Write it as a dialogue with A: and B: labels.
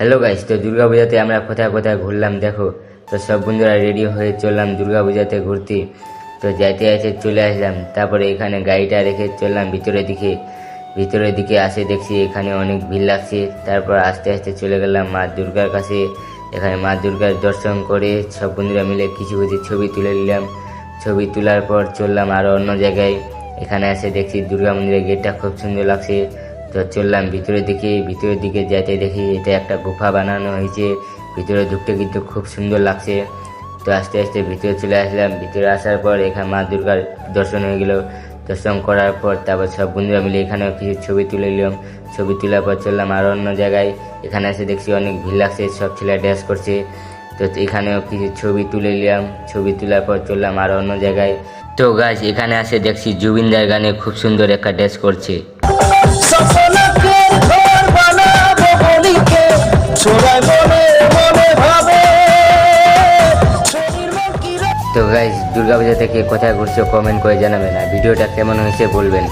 A: Hello guys, তো দুর্গাপূজাতে আমরা কোথায় কোথায় ঘুরলাম দেখো। তো সব বন্ধুরা রেডি হয়ে চললাম দুর্গাপূজাতে ঘুরতে। তো যাইতে যাইতে চলে আসলাম, তারপরে এখানে গাড়িটা রেখে চললাম ভিতরের দিকে আসে দেখছি এখানে অনেক ভিড় লাগছে। তারপর আস্তে আস্তে চলে গেলাম মা দুর্গার কাছে। এখানে মা দুর্গার দর্শন করে সব বন্ধুরা মিলে কিছু কিছু ছবি তুলে নিলাম। ছবি তোলার পর চললাম আরও অন্য জায়গায়। এখানে এসে দেখছি দুর্গা মন্দিরের গেটটা খুব সুন্দর লাগছে। তো চললাম ভিতরের দিকে যেতে দেখি এটা একটা গুফা বানানো হয়েছে। ভিতরে ঢুকতে কিন্তু খুব সুন্দর লাগছে। তো আস্তে আস্তে ভিতরে চলে আসলাম। ভিতরে আসার পর এখানে মা দুর্গার দর্শন হয়ে গেল। দর্শন করার পর তারপর সব বন্ধুরা মিলে এখানেও কিছু ছবি তুলে নিলাম। ছবি তোলার পর চললাম আরও অন্য জায়গায়। এখানে এসে দেখছি অনেক ভিড় লাগছে, সব ছেলে ড্যান্স করছে। তো এখানেও কিছু ছবি তুলে নিলাম। ছবি তোলার পর চললাম আরও অন্য জায়গায়। তো গাছ এখানে আসে দেখছি জুবিনদার গানে খুব সুন্দর একটা ড্যান্স করছে। তো গাইস, দুর্গাপূজা থেকে কোথায় ঘুরছো কমেন্ট করে জানাবেন, আর ভিডিওটা কেমন হয়েছে বলবেন।